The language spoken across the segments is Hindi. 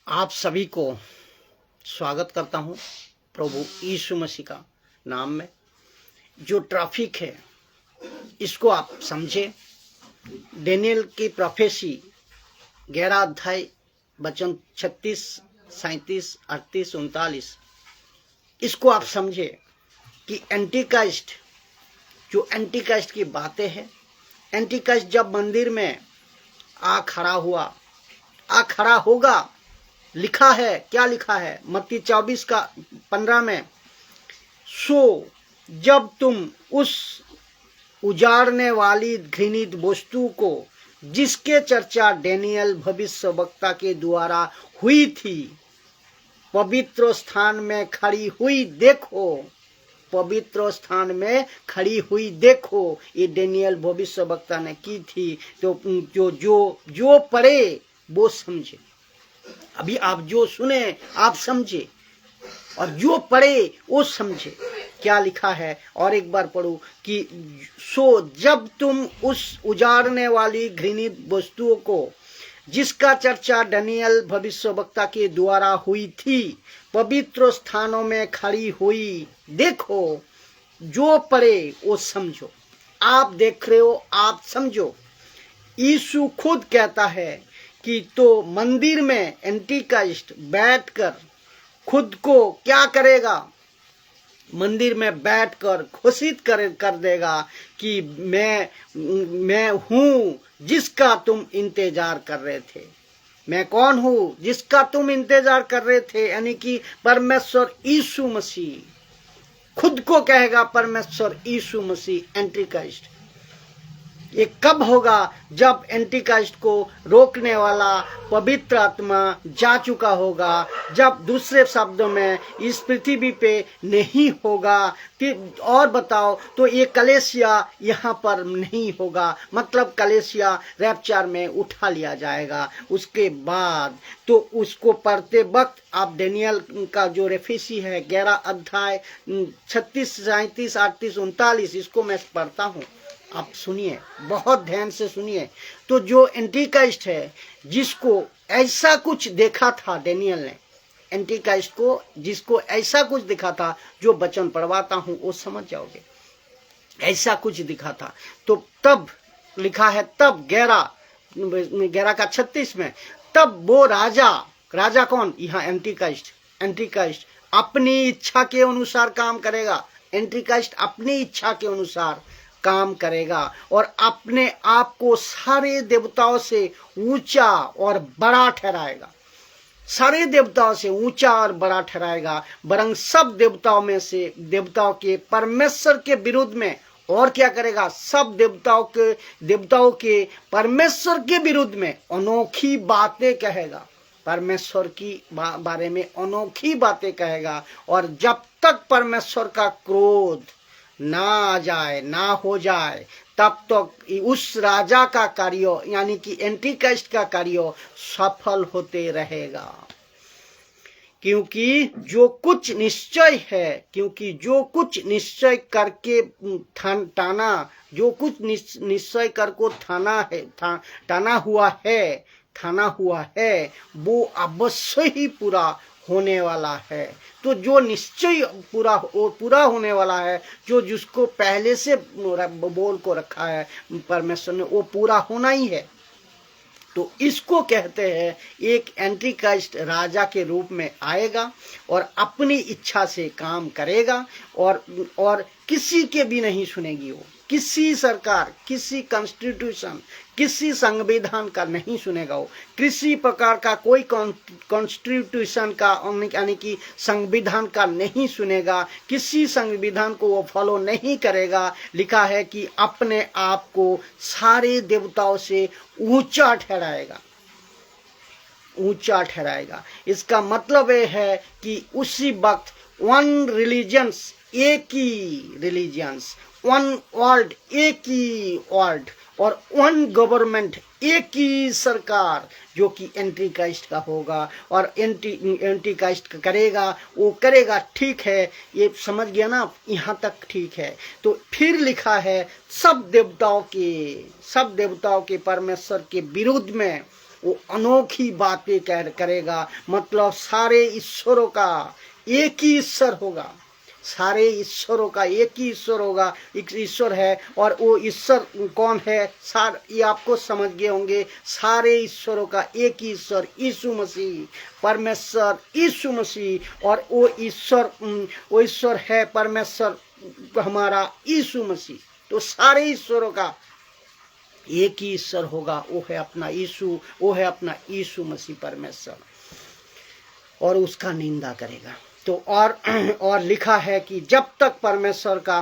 आप सभी को स्वागत करता हूं प्रभु यीशु मसीह का नाम में। जो ट्रैफिक है इसको आप समझे। डेनियल की प्रोफेसी 11 अध्याय वचन 36, 37, 38, 39 इसको आप समझे कि एंटीक्राइस्ट, जो एंटीक्राइस्ट की बातें हैं। एंटीक्राइस्ट जब मंदिर में आ खड़ा होगा, लिखा है, क्या लिखा है मत्ती 24:15 में, सो जब तुम उस उजाड़ने वाली घृणित वस्तु को जिसके चर्चा डेनियल भविष्यवक्ता के द्वारा हुई थी पवित्र स्थान में खड़ी हुई देखो। पवित्र स्थान में खड़ी हुई देखो, ये डेनियल भविष्यवक्ता ने की थी। तो जो पढ़े वो समझे। अभी आप जो सुने आप समझे, और जो पढ़े वो समझे क्या लिखा है। और एक बार पढ़ो कि सो जब तुम उस उजाड़ने वाली घृणित वस्तुओं को जिसका चर्चा डेनियल भविष्यवक्ता के द्वारा हुई थी पवित्र स्थानों में खड़ी हुई देखो। जो पढ़े वो समझो। आप देख रहे हो, आप समझो। यीशु खुद कहता है कि तो मंदिर में एंटीक्राइस्ट बैठकर खुद को क्या करेगा, मंदिर में बैठकर घोषित कर देगा कि मैं हूँ जिसका तुम इंतजार कर रहे थे। मैं कौन हूँ जिसका तुम इंतजार कर रहे थे, यानी कि परमेश्वर यीशु मसीह खुद को कहेगा। परमेश्वर यीशु मसीह एंटीक्राइस्ट। ये कब होगा? जब एंटीक्राइस्ट को रोकने वाला पवित्र आत्मा जा चुका होगा, जब दूसरे शब्दों में इस पृथ्वी पे नहीं होगा। और बताओ तो ये कलेसिया यहाँ पर नहीं होगा, मतलब कलेसिया रैप्चर में उठा लिया जाएगा। उसके बाद तो उसको पढ़ते वक्त आप डेनियल का जो रेफेसी है 11 अध्याय 36, 37, 38, 39 इसको मैं पढ़ता हूँ। आप सुनिए, बहुत ध्यान से सुनिए। तो जो एंटीक्राइस्ट है जिसको ऐसा कुछ देखा था डेनियल ने, एंटीक्राइस्ट को जिसको ऐसा कुछ दिखा था, जो वचन पढ़वाता हूं वो समझ जाओगे। ऐसा कुछ दिखा था। तो तब लिखा है, तब 11 का 36 में, तब वो राजा कौन? यहाँ एंटीक्राइस्ट अपनी इच्छा के अनुसार काम करेगा। एंटीक्राइस्ट अपनी इच्छा के अनुसार काम करेगा और अपने आप को सारे देवताओं से ऊंचा और बड़ा ठहराएगा। सारे देवताओं से ऊंचा और बड़ा ठहराएगा, वरन सब देवताओं के परमेश्वर के विरुद्ध में। और क्या करेगा? सब देवताओं के परमेश्वर के विरुद्ध में अनोखी बातें कहेगा। परमेश्वर की बारे में अनोखी बातें कहेगा। और जब तक परमेश्वर का क्रोध ना आ जाए, ना हो जाए, तब तक उस राजा का कार्य, यानी कि एंटीक्राइस्ट का कार्य सफल होते रहेगा। क्योंकि जो कुछ निश्चय करके ठाना हुआ है वो अवश्य ही पूरा होने वाला है। तो जो निश्चय पूरा होने वाला है, जिसको पहले से बोल को रखा है परमेश्वर ने, वो पूरा होना ही है। तो इसको कहते हैं एक एंटीक्राइस्ट राजा के रूप में आएगा और अपनी इच्छा से काम करेगा और किसी के भी नहीं सुनेगी। वो किसी सरकार, किसी कॉन्स्टिट्यूशन, किसी संविधान का नहीं सुनेगा। वो किसी प्रकार का कोई कॉन्स्टिट्यूशन का, यानी कि संविधान का नहीं सुनेगा। किसी संविधान को वो फॉलो नहीं करेगा। लिखा है कि अपने आप को सारे देवताओं से ऊंचा ठहराएगा। इसका मतलब ये है कि उसी वक्त एक ही रिलीजियंस, वन वर्ल्ड, एक ही वर्ल्ड, और वन गवर्नमेंट, एक ही सरकार, जो कि एंटीक्राइस्ट का होगा। और एंटीक्राइस्ट करेगा, वो करेगा। ठीक है, ये समझ गया ना? यहाँ तक ठीक है। तो फिर लिखा है सब देवताओं के परमेश्वर के विरुद्ध में वो अनोखी बातें करेगा। मतलब सारे ईश्वरों का एक ही ईश्वर होगा, सारे ईश्वरों का एक ही ईश्वर होगा, एक ईश्वर है। और वो ईश्वर कौन है, ये आपको समझ गए होंगे। सारे ईश्वरों का एक ही ईश्वर यीशु मसीह, परमेश्वर यीशु मसीह। और वो ईश्वर है परमेश्वर हमारा यीशु मसीह। तो सारे ईश्वरों का एक ही ईश्वर होगा, वो है अपना यीशु, वो है अपना यीशु मसीह परमेश्वर, और उसका निंदा करेगा। तो और लिखा है कि जब तक परमेश्वर का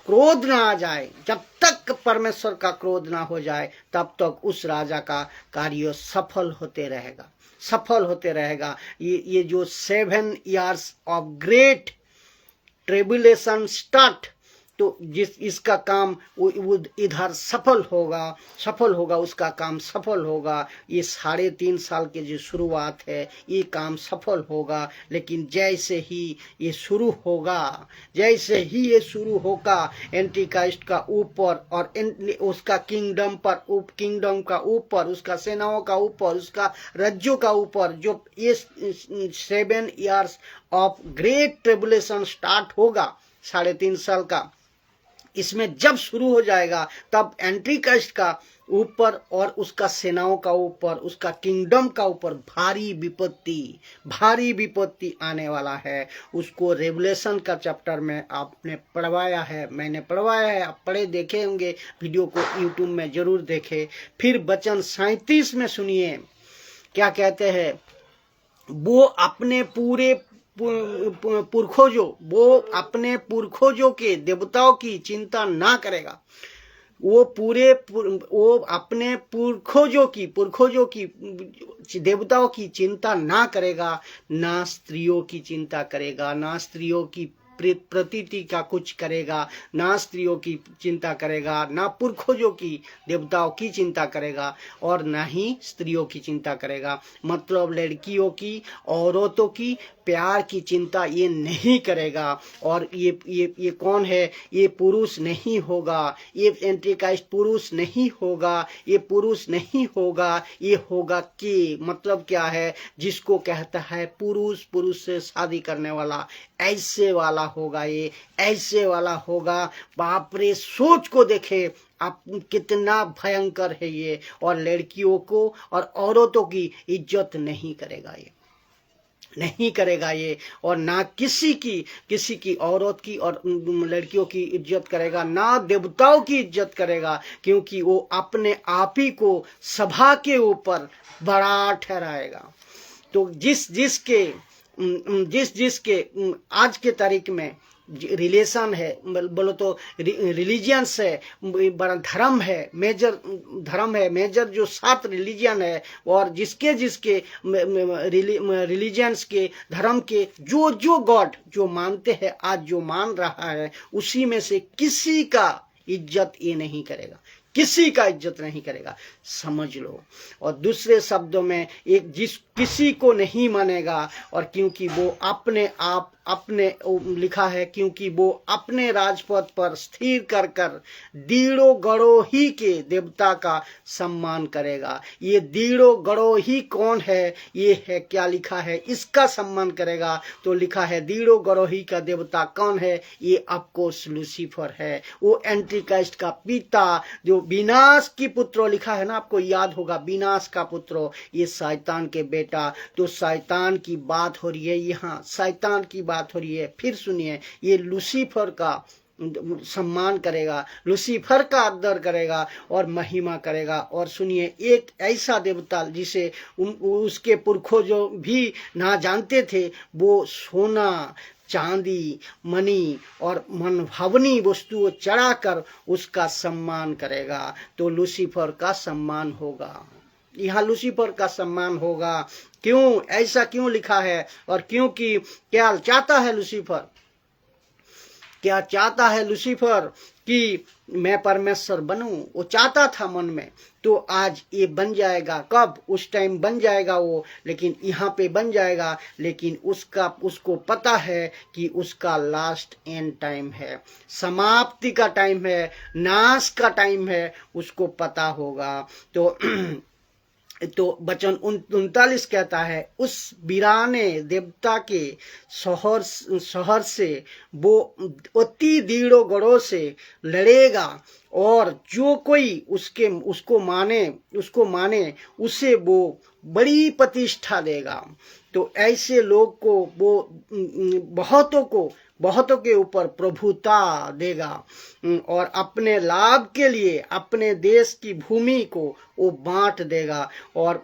क्रोध ना आ जाए, जब तक परमेश्वर का क्रोध ना हो जाए, तब तक उस राजा का कार्य सफल होते रहेगा। ये जो 7 years of great tribulation start, तो इसका काम वो इधर सफल होगा, उसका काम सफल होगा। ये 3.5 साल के जो शुरुआत है, ये काम सफल होगा। लेकिन जैसे ही ये शुरू होगा एंटी क्राइस्ट का ऊपर और उसका किंगडम का ऊपर, उसका सेनाओं का ऊपर, उसका राज्यों का ऊपर, जो ये 7 years of great tribulation start होगा 3.5 साल का, इसमें जब शुरू हो जाएगा, तब एंटी क्राइस्ट का ऊपर और उसका सेनाओं का ऊपर, उसका किंगडम का ऊपर भारी विपत्ति आने वाला है। उसको रेवलेशन का चैप्टर में आपने पढ़वाया है, मैंने पढ़वाया है, आप पढ़े देखे होंगे, वीडियो को यूट्यूब में जरूर देखें। फिर वचन 37 में सुनिए क्या कहते हैं। वो अपने पुरखोजों के देवताओं की चिंता ना करेगा। वो अपने पुरखोजों की देवताओं की चिंता ना करेगा, ना स्त्रियों की चिंता करेगा, ना स्त्रियों की प्रतीति का कुछ करेगा, ना स्त्रियों की चिंता करेगा, ना पुरखोजों की देवताओं की चिंता करेगा, और ना ही स्त्रियों की चिंता करेगा। मतलब लड़कियों की, औरतों की प्यार की चिंता ये नहीं करेगा। और ये कौन है, ये पुरुष नहीं होगा, ये एंटीक्राइस्ट पुरुष नहीं होगा, ये पुरुष नहीं होगा, ये होगा कि मतलब क्या है, जिसको कहता है पुरुष से शादी करने वाला, ऐसे वाला होगा, ये ऐसे वाला होगा। बाप रे, सोच को देखे आप, कितना भयंकर है ये। और लड़कियों को और औरतों की इज्जत नहीं करेगा ये, और ना किसी की औरत की और लड़कियों की इज्जत करेगा, ना देवताओं की इज्जत करेगा, क्योंकि वो अपने आप ही को सभा के ऊपर बड़ा ठहराएगा। तो जिसके आज के तारीख में रिलेशन है, बोलो तो रिलीजियंस है, बड़ा धर्म है, मेजर जो 7 रिलीजियन है, और जिसके रिलीजियंस के धर्म के जो गॉड जो मानते हैं, आज जो मान रहा है, उसी में से किसी का इज्जत ये नहीं करेगा, किसी का इज्जत नहीं करेगा, समझ लो। और दूसरे शब्दों में किसी को नहीं मानेगा, और क्योंकि वो लिखा है, क्योंकि वो अपने राजपद पर स्थिर कर दीड़ो गड़ो ही के देवता का सम्मान करेगा। ये दीड़ो गड़ो ही कौन है, ये है क्या लिखा है, इसका सम्मान करेगा। तो लिखा है दीड़ो गड़ो ही का देवता कौन है, ये ऑफकोर्स लूसीफर है, वो एंटीक्राइस्ट का पिता, जो विनाश की पुत्र लिखा है ना, आपको याद होगा, विनाश का पुत्र, ये शैतान के बेटा। तो शैतान की बात हो रही है, यहाँ शैतान की बात हो रही है। फिर सुनिए, ये लूसीफर का सम्मान करेगा, लूसीफर का आदर करेगा और महिमा करेगा। और सुनिए, एक ऐसा देवता जिसे उसके पुरखों जो भी ना जानते थे, वो सोना, चांदी, मणि और मनभावनी वस्तुओं चढ़ाकर उसका सम्मान करेगा। तो लूसीफर का सम्मान होगा, यहाँ लूसीफर का सम्मान होगा। क्यों, ऐसा क्यों लिखा है, और क्योंकि क्या चाहता है लूसीफर, कि मैं परमेश्वर बनूं, वो चाहता था मन में। तो आज ये बन जाएगा, कब, उस टाइम बन जाएगा वो, लेकिन यहाँ पे बन जाएगा। लेकिन उसको पता है कि उसका लास्ट एंड टाइम है, समाप्ति का टाइम है, नाश का टाइम है, उसको पता होगा। तो तो वचन 39 कहता है, उस वीराने देवता के शहर से वो अति दृढ़ गढ़ों से लड़ेगा, और जो कोई उसको माने उसे वो बड़ी प्रतिष्ठा देगा। तो ऐसे लोग को वो बहुतों के ऊपर प्रभुता देगा, और अपने लाभ के लिए अपने देश की भूमि को वो बांट देगा। और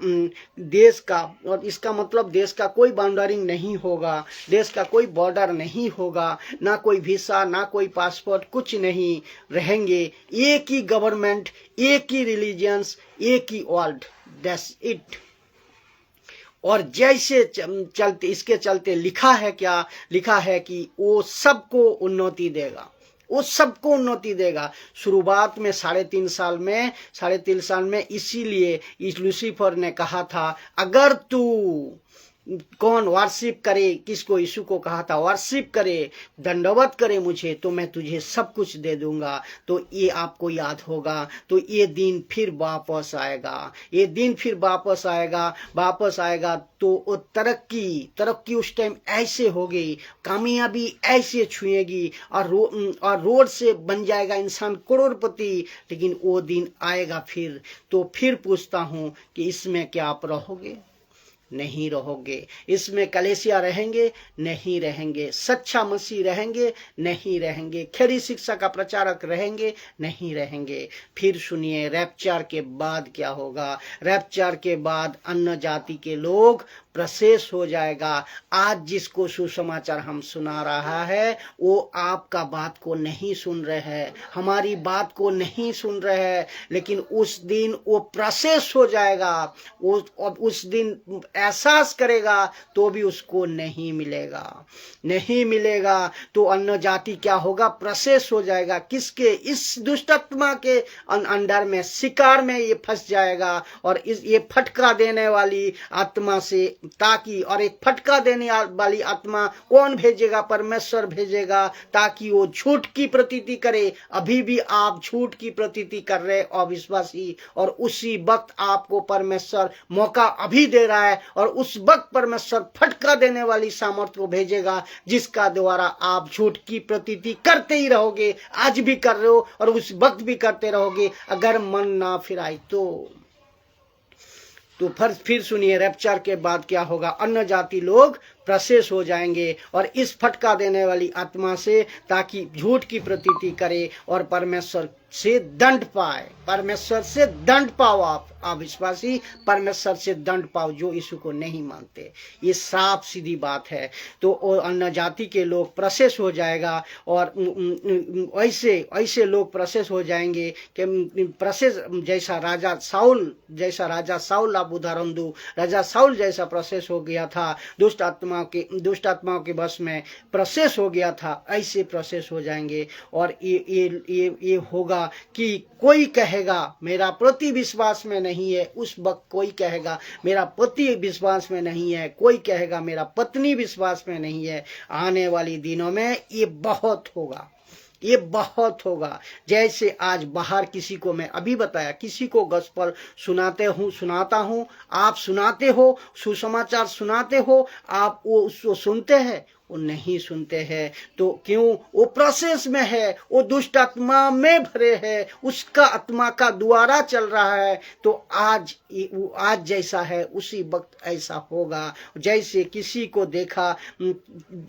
देश का, और इसका मतलब देश का कोई बाउंडरिंग नहीं होगा, देश का कोई बॉर्डर नहीं होगा, ना कोई वीसा, ना कोई पासपोर्ट, कुछ नहीं रहेंगे। एक ही गवर्नमेंट, एक ही रिलीजियंस, एक ही वर्ल्ड, दैट्स इट। और जैसे चलते इसके चलते लिखा है कि वो सबको उन्नति देगा, वो सबको उन्नति देगा। शुरुआत में 3.5 साल में इसीलिए इस लूसीफर ने कहा था, अगर तू कौन वर्शिप करे, किसको? यीशु को कहा था वर्शिप करे, दंडवत करे मुझे, तो मैं तुझे सब कुछ दे दूंगा। तो ये आपको याद होगा। तो ये दिन फिर वापस आएगा, ये दिन फिर वापस आएगा। तो वो तरक्की उस टाइम ऐसे होगी, कामयाबी ऐसे छुएगी, और रोड से बन जाएगा इंसान करोड़पति। लेकिन वो दिन आएगा फिर। तो फिर पूछता हूँ कि इसमें क्या आप रहोगे? नहीं रहोगे। इसमें कलेसिया रहेंगे? नहीं रहेंगे। सच्चा मसीह रहेंगे? नहीं रहेंगे। खरी शिक्षा का प्रचारक रहेंगे? नहीं रहेंगे। फिर सुनिए, रैप्चर के बाद क्या होगा? रैप्चर के बाद अन्य जाति के लोग प्रशेष हो जाएगा। आज जिसको सुसमाचार हम सुना रहा है, वो आपका बात को नहीं सुन रहे हैं, हमारी बात को नहीं सुन रहे हैं, लेकिन उस दिन वो प्रशेष हो जाएगा। वो उस दिन एहसास करेगा तो भी उसको नहीं मिलेगा। तो अन्य जाति क्या होगा? प्रशेष हो जाएगा। किसके? इस दुष्ट आत्मा के अंडर में, शिकार में ये फंस जाएगा। और ये फटका देने वाली आत्मा से, ताकि, और एक फटका देने वाली आत्मा कौन भेजेगा? परमेश्वर भेजेगा, ताकि वो झूठ की प्रतीति करे। अभी भी आप झूठ की प्रतीति कर रहे अविश्वासी, और उसी वक्त आपको परमेश्वर मौका अभी दे रहा है, और उस वक्त परमेश्वर फटका देने वाली सामर्थ्य को भेजेगा, जिसका द्वारा आप झूठ की प्रतीति करते ही रहोगे। आज भी कर रहे हो और उस वक्त भी करते रहोगे, अगर मन ना फिराए तो फिर सुनिए, रैप्चर के बाद क्या होगा? अन्य जाति लोग प्रशेष हो जाएंगे, और इस फटका देने वाली आत्मा से, ताकि झूठ की प्रतीति करे और परमेश्वर से दंड पाए। परमेश्वर से दंड पाओ। आप अविश्वासी परमेश्वर से दंड पाओ, जो यीशु को नहीं मानते। ये साफ सीधी बात है। तो अन्य जाति के लोग प्रशेष हो जाएगा, और ऐसे लोग प्रशेष हो जाएंगे कि प्रशेष जैसा राजा साउल आप उदाहरण दो, राजा साउल जैसा प्रशेष हो गया था, दुष्ट आत्माओं के बस में प्रशेष हो गया था, ऐसे प्रशेष हो जाएंगे। और ये होगा कि कोई कहेगा मेरा पति विश्वास में नहीं है, उस वक्त कोई कहेगा मेरा पति विश्वास में नहीं है, कोई कहेगा मेरा पत्नी विश्वास में नहीं है। आने वाली दिनों में ये बहुत होगा। जैसे आज बाहर किसी को, मैं अभी बताया, किसी को गॉस्पेल सुनाता हूँ, आप सुनाते हो, सुसमाचार सुनाते हो, आप वो उसको सुनते हैं? वो नहीं सुनते हैं। तो क्यों? वो प्रोसेस में है, वो दुष्ट आत्मा में भरे है, उसका आत्मा का द्वारा चल रहा है। तो आज जैसा है उसी वक्त ऐसा होगा। जैसे किसी को देखा,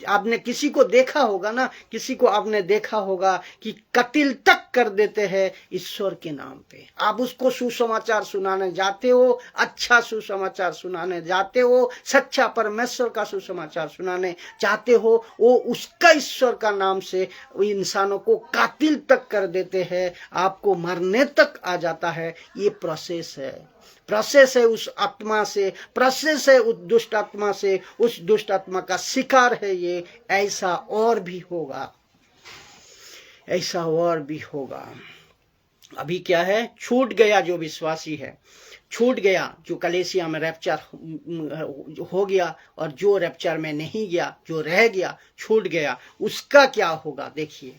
आपने किसी को देखा होगा ना, किसी को आपने देखा होगा कि कत्ल तक कर देते हैं ईश्वर के नाम पे। आप उसको सुसमाचार सुनाने जाते हो, अच्छा सुसमाचार सुनाने जाते हो, सच्चा परमेश्वर का सुसमाचार सुनाने जाते हो, वो उसका ईश्वर का नाम से इंसानों को कातिल तक कर देते हैं, आपको मरने तक आ जाता है। ये प्रोसेस है उस आत्मा से, प्रोसेस है उस दुष्ट आत्मा से, उस दुष्ट आत्मा का शिकार है ये। ऐसा और भी होगा। अभी क्या है? छूट गया जो विश्वासी है, छूट गया जो कलेसिया में रैप्चर हो गया, और जो रैप्चर में नहीं गया, जो रह गया, छूट गया, उसका क्या होगा? देखिए,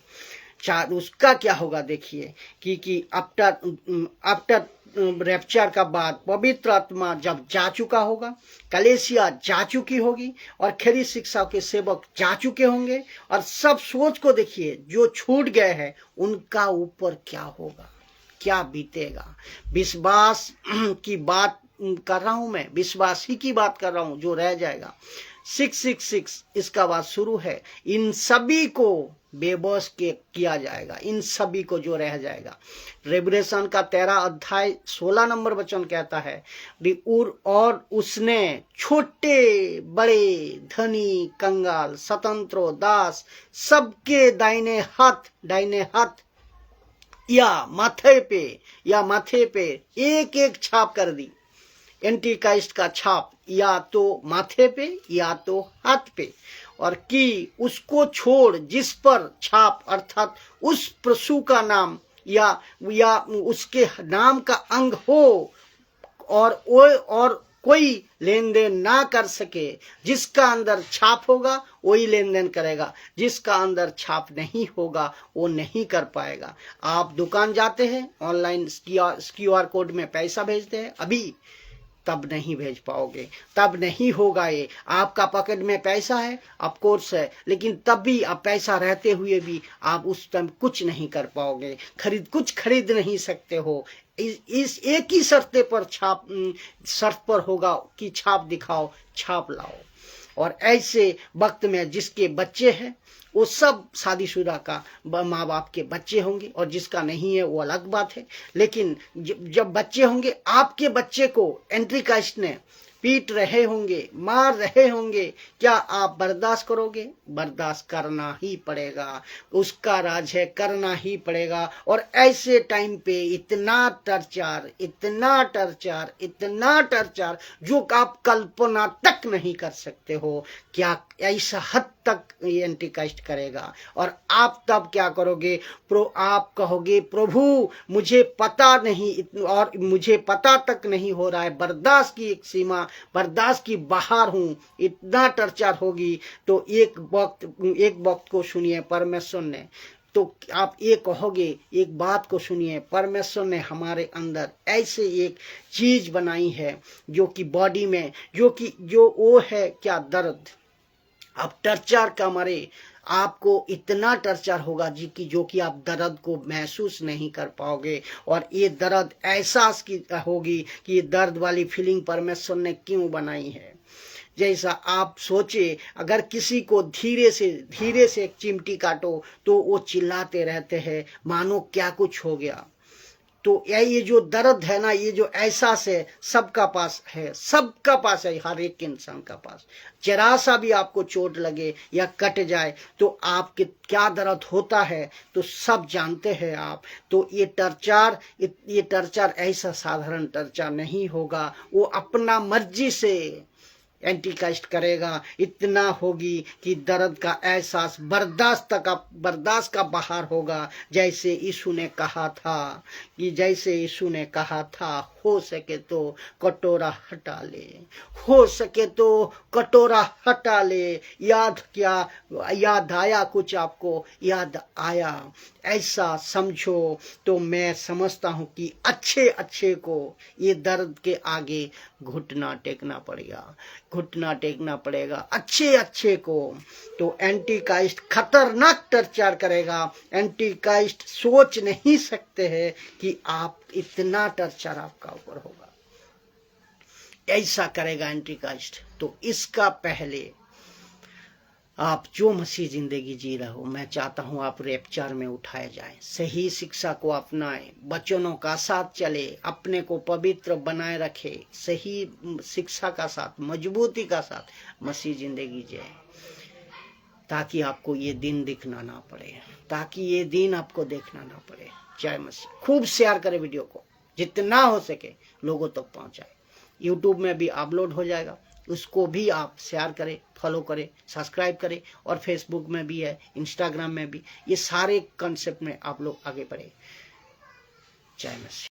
उसका क्या होगा देखिए कि आफ्टर रैप्चर का बाद पवित्र आत्मा जब जा चुका होगा, कलीसिया जा चुकी होगी और खरी शिक्षा के सेवक जा चुके होंगे, और सब सोच को देखिए जो छूट गए हैं उनका ऊपर क्या होगा, क्या बीतेगा। विश्वास की बात कर रहा हूं मैं, विश्वास ही की बात कर रहा हूं जो रह जाएगा। 666 इसका बात शुरू है, इन सभी को बेबस किया जाएगा, इन सभी को जो रह जाएगा। रेवलेशन का 13 अध्याय 16 नंबर वचन कहता है, और उसने छोटे बड़े धनी कंगाल स्वतंत्र दास सबके दाहिने हाथ या माथे पे एक एक छाप कर दी। एंटी क्राइस्ट का छाप या तो माथे पे या तो हाथ पे, और कि उसको छोड़ जिस पर छाप अर्थात उस प्रभु का नाम या उसके नाम का अंग हो और कोई लेन देन ना कर सके। जिसका अंदर छाप होगा वही लेन देन करेगा, जिसका अंदर छाप नहीं होगा वो नहीं कर पाएगा। आप दुकान जाते हैं, ऑनलाइन QR कोड में पैसा भेजते हैं, अभी तब नहीं भेज पाओगे, तब नहीं होगा। ये आपका पॉकेट में पैसा है, ऑफ कोर्स है, लेकिन तब भी आप पैसा रहते हुए भी आप उस टाइम कुछ नहीं कर पाओगे, कुछ खरीद नहीं सकते हो। इस एक ही शर्त पर होगा कि छाप दिखाओ, छाप लाओ। और ऐसे वक्त में जिसके बच्चे हैं वो सब शादीशुदा का माँ बाप के बच्चे होंगे, और जिसका नहीं है वो अलग बात है। लेकिन जब बच्चे होंगे, आपके बच्चे को एंटी क्राइस्ट ने पीट रहे होंगे, मार रहे होंगे, क्या आप बर्दाश्त करोगे? बर्दाश्त करना ही पड़ेगा, उसका राज है, करना ही पड़ेगा। और ऐसे टाइम पे इतना टर्चर जो आप कल्पना तक नहीं कर सकते हो, क्या ऐसा हद तक ये एंटी क्राइस्ट करेगा। और आप तब क्या करोगे? आप कहोगे प्रभु मुझे पता नहीं, और मुझे पता तक नहीं हो रहा है, बर्दाश्त की एक सीमा, बर्दाश्त की बाहर हूं, इतना टर्चर होगी। तो एक वक्त को सुनिए, परमेश्वर ने, तो आप ये कहोगे, एक बात को सुनिए, परमेश्वर ने हमारे अंदर ऐसे एक चीज बनाई है जो कि बॉडी में जो वो है क्या, दर्द। अब टर्चर का मारे आपको इतना टर्चर होगा जो कि आप दर्द को महसूस नहीं कर पाओगे, और ये दर्द एहसास की होगी कि ये दर्द वाली फीलिंग परमेश्वर ने क्यों बनाई है। जैसा आप सोचे, अगर किसी को धीरे से एक चिमटी काटो तो वो चिल्लाते रहते हैं मानो क्या कुछ हो गया। तो ये जो दर्द है ना, ये जो एहसास है, सबका पास है, हर एक इंसान का पास। जरा सा भी आपको चोट लगे या कट जाए तो आपके क्या दर्द होता है तो सब जानते हैं आप। तो ये टर्चर ऐसा साधारण टर्चर नहीं होगा, वो अपना मर्जी से एंटी क्राइस्ट करेगा। इतना होगी कि दर्द का एहसास बर्दाश्त का बाहर होगा। जैसे यीशु ने कहा था हो सके तो कटोरा हटा ले, याद आया कुछ, आपको याद आया, ऐसा समझो। तो मैं समझता हूं कि अच्छे को ये दर्द के आगे घुटना टेकना पड़ेगा, अच्छे को। तो एंटी क्राइस्ट खतरनाक टर्चर करेगा। एंटी क्राइस्ट सोच नहीं सकते हैं कि आप इतना टर्चर आपका ऊपर होगा, ऐसा करेगा एंटी क्राइस्ट। तो इसका पहले आप जो मसीह जिंदगी जी रहे हो, मैं चाहता हूं आप रैप्चर में उठाए जाएं, सही शिक्षा को अपनाएं, वचनों का साथ चले, अपने को पवित्र बनाए रखे, सही शिक्षा का साथ, मजबूती का साथ मसीह जिंदगी जिए, ताकि आपको ये दिन दिखना ना पड़े, ताकि ये दिन आपको देखना ना पड़े। जय मसीह। खूब शेयर करें वीडियो को, जितना हो सके लोगों तक पहुंचाए। यूट्यूब में भी अपलोड हो जाएगा, उसको भी आप शेयर करें, फॉलो करें, सब्सक्राइब करें, और फेसबुक में भी है, इंस्टाग्राम में भी। ये सारे कॉन्सेप्ट में आप लोग आगे बढ़े। जय मसीह।